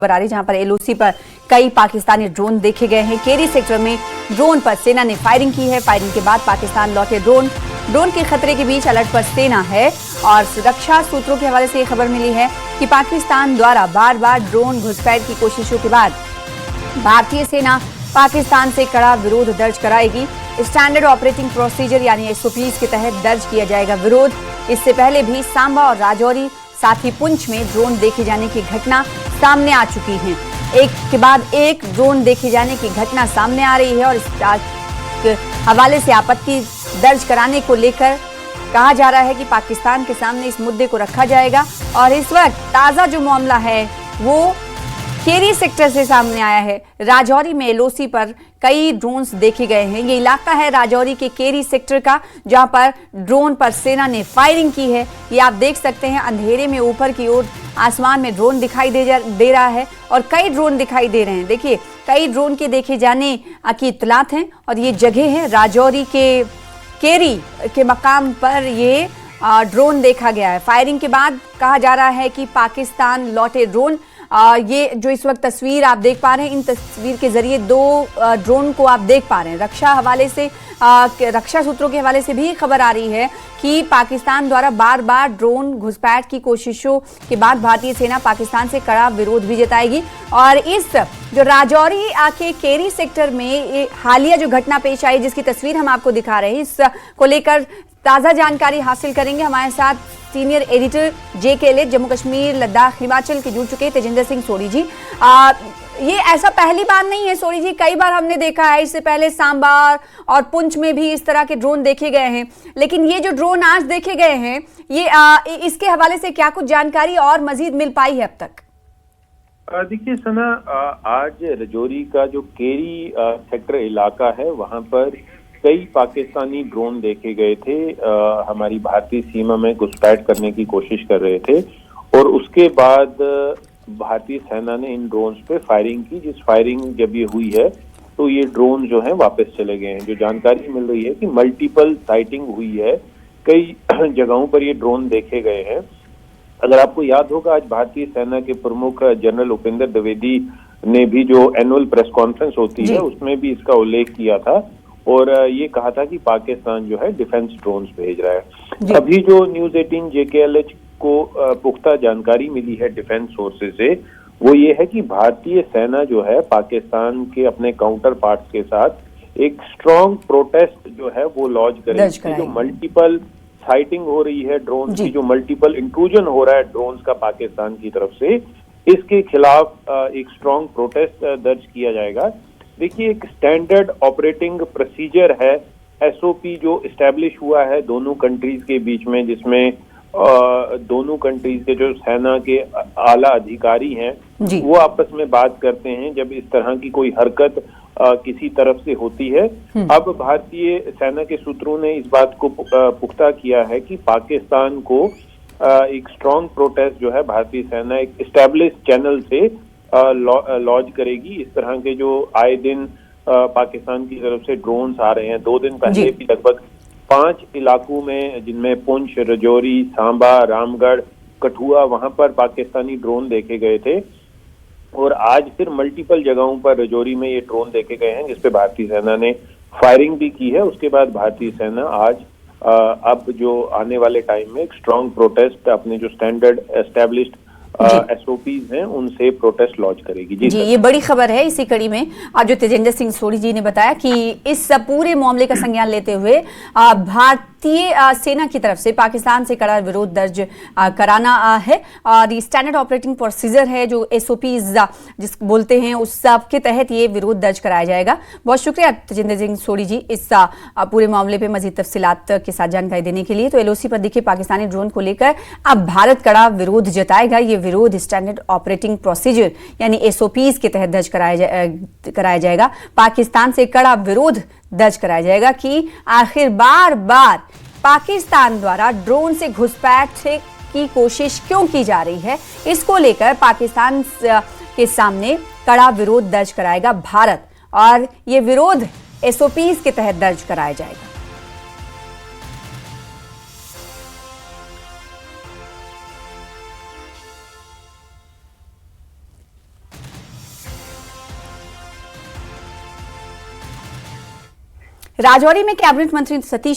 खबर आ रही जहां पर एलओसी पर कई पाकिस्तानी ड्रोन देखे गए हैं। केरी सेक्टर में ड्रोन पर सेना ने फायरिंग की है। फायरिंग के बाद पाकिस्तान लौटे ड्रोन के खतरे के बीच अलर्ट पर सेना है और सुरक्षा सूत्रों के हवाले से यह खबर मिली है कि पाकिस्तान द्वारा बार बार ड्रोन घुसपैठ की कोशिशों के बाद भारतीय सेना पाकिस्तान से कड़ा विरोध दर्ज कराएगी। स्टैंडर्ड ऑपरेटिंग प्रोसीजर यानी एसओपीज के तहत दर्ज किया जाएगा विरोध। इससे पहले भी सांबा और राजौरी साथ ही पुंछ में ड्रोन देखे जाने की घटना सामने आ चुकी है। एक के बाद एक ड्रोन देखे जाने की घटना सामने आ रही है और इस हवाले से आपत्ति दर्ज कराने को लेकर कहा जा रहा है कि पाकिस्तान के सामने इस मुद्दे को रखा जाएगा। और इस वक्त ताजा जो मामला है वो केरी सेक्टर से सामने आया है। राजौरी में एलओसी पर कई ड्रोन्स देखे गए हैं। ये इलाका है राजौरी के केरी सेक्टर का जहां पर ड्रोन पर सेना ने फायरिंग की है। ये आप देख सकते हैं अंधेरे में ऊपर की ओर आसमान में ड्रोन दिखाई दे रहा है और कई ड्रोन दिखाई दे रहे हैं। देखिए कई ड्रोन के देखे जाने की इत्तलात हैं और ये जगह है राजौरी के केरी के मकाम पर ये ड्रोन देखा गया है। फायरिंग के बाद कहा जा रहा है कि पाकिस्तान लौटे ड्रोन। ये जो इस वक्त तस्वीर आप देख पा रहे हैं, इन तस्वीर के जरिए दो ड्रोन को आप देख पा रहे हैं। रक्षा सूत्रों के हवाले से भी खबर आ रही है कि पाकिस्तान द्वारा बार बार ड्रोन घुसपैठ की कोशिशों के बाद भारतीय सेना पाकिस्तान से कड़ा विरोध भी जताएगी। और इस जो राजौरी के केरी सेक्टर में हालिया जो घटना पेश आई जिसकी तस्वीर हम आपको दिखा रहे हैं, इसको लेकर ताज़ा जानकारी हासिल करेंगे। हमारे साथ senior editor JK Jammu Kashmir Ladakh Himachal के जुड़ चुके तेजिंदर सिंह सोढ़ी जी। ये ऐसा पहली बार नहीं है सोढ़ी जी, कई बार हमने देखा है। इससे पहले सांबा और पुंछ में भी इस तरह के ड्रोन देखे गए हैं, लेकिन ये जो ड्रोन आज देखे गए हैं ये इसके हवाले से क्या कुछ जानकारी और मजीद मिल पाई है अब तक? देखिए सना, आज राजौरी का जो केरी सेक्टर इलाका है वहां पर कई पाकिस्तानी ड्रोन देखे गए थे। हमारी भारतीय सीमा में घुसपैठ करने की कोशिश कर रहे थे और उसके बाद भारतीय सेना ने इन ड्रोन्स पे फायरिंग की। जिस फायरिंग जब ये हुई है तो ये ड्रोन जो है वापस चले गए हैं। जो जानकारी मिल रही है कि मल्टीपल साइटिंग हुई है, कई जगहों पर ये ड्रोन देखे गए हैं। अगर आपको याद होगा, आज भारतीय सेना के प्रमुख जनरल उपेंद्र द्विवेदी ने भी जो एनुअल प्रेस कॉन्फ्रेंस होती है उसमें भी इसका उल्लेख किया था और ये कहा था कि पाकिस्तान जो है डिफेंस ड्रोन्स भेज रहा है। अभी जो न्यूज़ 18 JKLH को पुख्ता जानकारी मिली है डिफेंस सोर्सेज से, वो ये है कि भारतीय सेना जो है पाकिस्तान के अपने काउंटर पार्ट्स के साथ एक स्ट्रॉन्ग प्रोटेस्ट जो है वो लॉन्च करेगी। जो मल्टीपल साइटिंग हो रही है ड्रोन की, जो मल्टीपल इंट्रूजन हो रहा है ड्रोन्स का पाकिस्तान की तरफ से, इसके खिलाफ एक स्ट्रॉन्ग प्रोटेस्ट दर्ज किया जाएगा। देखिए, एक स्टैंडर्ड ऑपरेटिंग प्रोसीजर है, SOP जो इस्टेब्लिश हुआ है दोनों कंट्रीज के बीच में, जिसमें दोनों कंट्रीज के जो सेना के आला अधिकारी हैं वो आपस में बात करते हैं जब इस तरह की कोई हरकत किसी तरफ से होती है। अब भारतीय सेना के सूत्रों ने इस बात को पुख्ता किया है कि पाकिस्तान को एक स्ट्रॉन्ग प्रोटेस्ट जो है भारतीय सेना एक इस्टेब्लिश चैनल से लॉन्च करेगी। इस तरह के जो आए दिन पाकिस्तान की तरफ से ड्रोन्स आ रहे हैं, 2 दिन पहले भी लगभग 5 इलाकों में जिनमें पुंछ, राजौरी, सांबा, रामगढ़, कठुआ, वहां पर पाकिस्तानी ड्रोन देखे गए थे और आज फिर मल्टीपल जगहों पर राजौरी में ये ड्रोन देखे गए हैं जिसपे भारतीय सेना ने फायरिंग भी की है। उसके बाद भारतीय सेना आज अब जो आने वाले टाइम में एक स्ट्रॉन्ग प्रोटेस्ट अपने जो स्टैंडर्ड एस्टेब्लिश्ड SOPs हैं उनसे प्रोटेस्ट लॉन्च करेगी। जी ये बड़ी खबर है। इसी कड़ी में आज जो तेजिंदर सिंह सोढ़ी जी ने बताया कि इस पूरे मामले का संज्ञान लेते हुए भारतीय सेना की तरफ से पाकिस्तान से कड़ा विरोध दर्ज कराना है और ये स्टैंडर्ड ऑपरेटिंग प्रोसीजर है जो SOPs जिस बोलते हैं उस सब के तहत ये विरोध दर्ज कराया जाएगा। बहुत शुक्रिया तेजिंदर सिंह सोढ़ी जी इस पूरे मामले पे मजीद तफसीलात के साथ जानकारी देने के लिए। तो LOC पर देखिए पाकिस्तानी ड्रोन को लेकर अब भारत कड़ा विरोध जताएगा। ये विरोध स्टैंडर्ड ऑपरेटिंग प्रोसीजर यानी SOPs के तहत दर्ज कराया जाएगा। पाकिस्तान से कड़ा विरोध दर्ज कराया जाएगा कि आखिर बार बार पाकिस्तान द्वारा ड्रोन से घुसपैठ की कोशिश क्यों की जा रही है। इसको लेकर पाकिस्तान के सामने कड़ा विरोध दर्ज कराएगा भारत और ये विरोध SOPs के तहत दर्ज कराया जाएगा। राजौरी में कैबिनेट मंत्री सतीश